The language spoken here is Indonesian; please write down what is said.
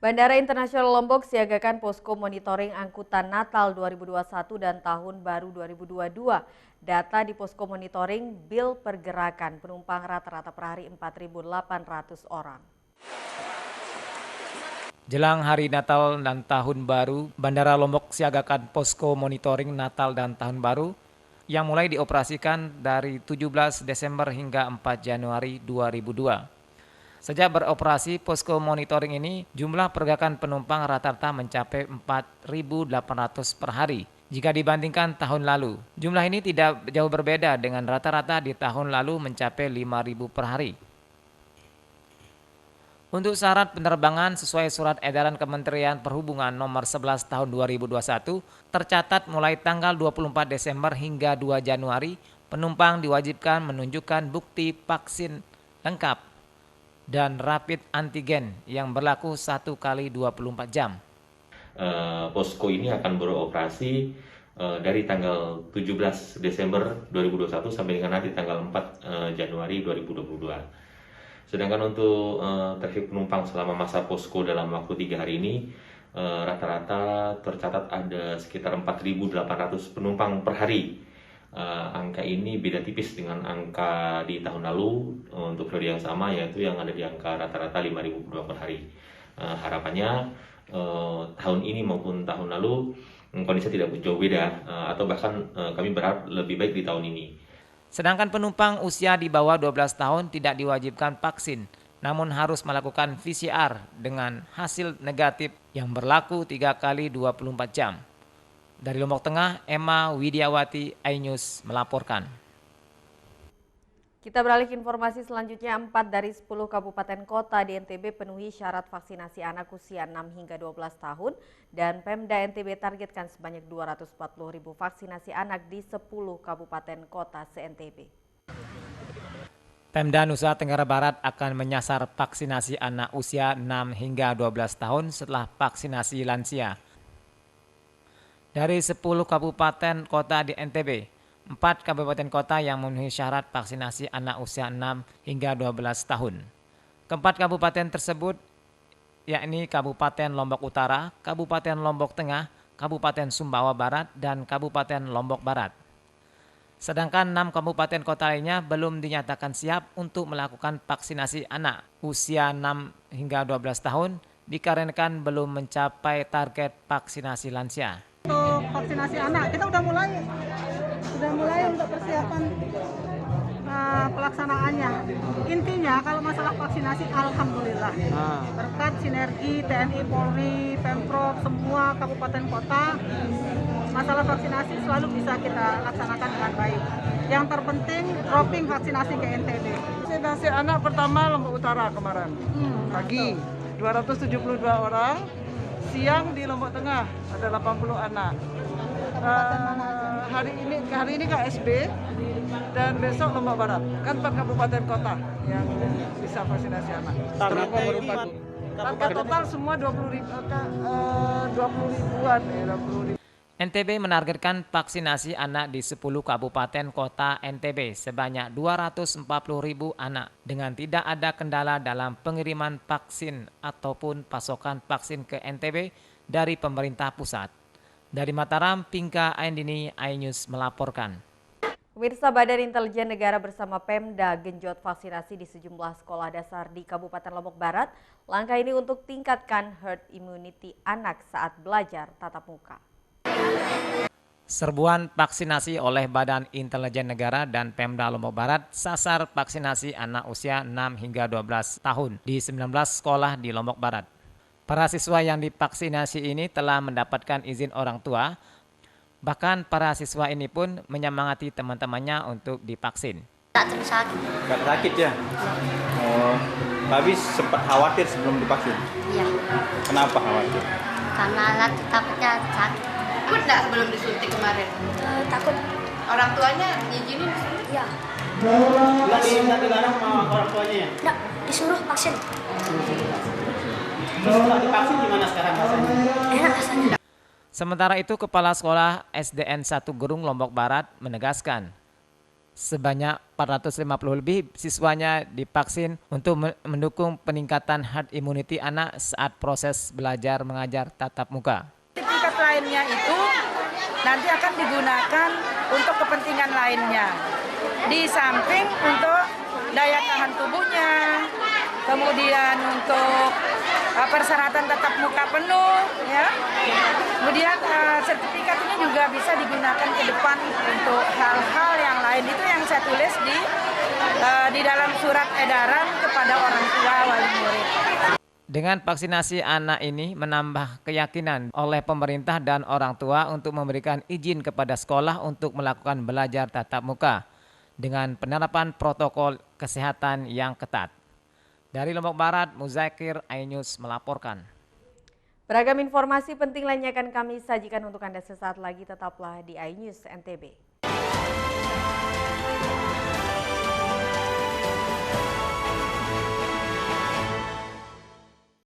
Bandara Internasional Lombok siagakan posko monitoring angkutan Natal 2021 dan Tahun Baru 2022. Data di posko monitoring bil pergerakan penumpang rata-rata per hari 4.800 orang. Jelang hari Natal dan Tahun Baru, Bandara Lombok siagakan posko monitoring Natal dan Tahun Baru yang mulai dioperasikan dari 17 Desember hingga 4 Januari 2002. Sejak beroperasi posko monitoring ini, jumlah pergerakan penumpang rata-rata mencapai 4.800 per hari. Jika dibandingkan tahun lalu, jumlah ini tidak jauh berbeda dengan rata-rata di tahun lalu mencapai 5.000 per hari. Untuk syarat penerbangan sesuai surat edaran Kementerian Perhubungan nomor 11 tahun 2021, tercatat mulai tanggal 24 Desember hingga 2 Januari, penumpang diwajibkan menunjukkan bukti vaksin lengkap dan rapid antigen yang berlaku 1 kali 24 jam. Posko ini akan beroperasi dari tanggal 17 Desember 2021 sampai dengan nanti tanggal 4 Januari 2022. Sedangkan untuk trafik penumpang selama masa posko dalam waktu 3 hari ini, rata-rata tercatat ada sekitar 4.800 penumpang per hari. Angka ini beda tipis dengan angka di tahun lalu untuk periode yang sama, yaitu yang ada di angka rata-rata 5.000 penumpang per hari. Harapannya tahun ini maupun tahun lalu kondisi tidak jauh beda, atau bahkan kami berharap lebih baik di tahun ini. Sedangkan penumpang usia di bawah 12 tahun tidak diwajibkan vaksin, namun harus melakukan PCR dengan hasil negatif yang berlaku 3 kali 24 jam. Dari Lombok Tengah, Emma Widiawati, iNews melaporkan. Kita beralih ke informasi selanjutnya, 4 dari 10 kabupaten kota di NTB penuhi syarat vaksinasi anak usia 6 hingga 12 tahun dan Pemda NTB targetkan sebanyak 240.000 vaksinasi anak di 10 kabupaten kota se-NTB. Pemda Nusa Tenggara Barat akan menyasar vaksinasi anak usia 6 hingga 12 tahun setelah vaksinasi lansia. Dari 10 kabupaten kota di NTB, 4 kabupaten kota yang memenuhi syarat vaksinasi anak usia 6 hingga 12 tahun. Keempat kabupaten tersebut yakni Kabupaten Lombok Utara, Kabupaten Lombok Tengah, Kabupaten Sumbawa Barat, dan Kabupaten Lombok Barat. Sedangkan 6 kabupaten kota lainnya belum dinyatakan siap untuk melakukan vaksinasi anak usia 6 hingga 12 tahun dikarenakan belum mencapai target vaksinasi lansia. Untuk vaksinasi anak kita udah mulai untuk persiapan pelaksanaannya. Intinya kalau masalah vaksinasi alhamdulillah berkat sinergi TNI, Polri, Pemprov, semua kabupaten kota, masalah vaksinasi selalu bisa kita laksanakan dengan baik. Yang terpenting dropping vaksinasi ke NTB. Vaksinasi anak pertama Lombok Utara kemarin pagi 272 orang. Siang di Lombok Tengah ada 80 anak. Hari ini KSB dan besok Lombok Barat. Kan 4 kabupaten kota yang bisa vaksinasi anak. Target total semua 20 ribuan. NTB menargetkan vaksinasi anak di 10 kabupaten kota NTB sebanyak 240.000 anak dengan tidak ada kendala dalam pengiriman vaksin ataupun pasokan vaksin ke NTB dari pemerintah pusat. Dari Mataram, Pinka Aindini, iNews melaporkan. Pemirsa, Badan Intelijen Negara bersama Pemda genjot vaksinasi di sejumlah sekolah dasar di Kabupaten Lombok Barat. Langkah ini untuk tingkatkan herd immunity anak saat belajar tatap muka. Serbuan vaksinasi oleh Badan Intelijen Negara dan Pemda Lombok Barat sasar vaksinasi anak usia 6 hingga 12 tahun di 19 sekolah di Lombok Barat. Para siswa yang divaksinasi ini telah mendapatkan izin orang tua. Bahkan para siswa ini pun menyemangati teman-temannya untuk divaksin. Tak terlalu sakit. Gak sakit ya? Oh, tapi sempat khawatir sebelum divaksin? Iya. Kenapa khawatir? Karena takutnya sakit. Takut nggak sebelum disuntik kemarin? Takut. Orang tuanya ngizinin disuntik? Iya. Nggak dilarang sama orang tuanya ya? Nggak, disuruh vaksin. Setelah divaksin gimana sekarang rasanya? Enak rasanya. Sementara itu, Kepala Sekolah SDN 1 Gerung Lombok Barat menegaskan, Sebanyak 450 lebih siswanya divaksin untuk mendukung peningkatan herd immunity anak saat proses belajar mengajar tatap muka. Sertifikat lainnya itu nanti akan digunakan untuk kepentingan lainnya. Di samping untuk daya tahan tubuhnya, kemudian untuk persyaratan tatap muka penuh, ya. Kemudian sertifikat ini juga bisa digunakan ke depan untuk hal-hal yang lain. Itu yang saya tulis di dalam surat edaran kepada orang tua wali murid. Dengan vaksinasi anak ini menambah keyakinan oleh pemerintah dan orang tua untuk memberikan izin kepada sekolah untuk melakukan belajar tatap muka dengan penerapan protokol kesehatan yang ketat. Dari Lombok Barat, Muzakir, iNews melaporkan. Beragam informasi penting lainnya akan kami sajikan untuk Anda sesaat lagi, tetaplah di iNews NTB.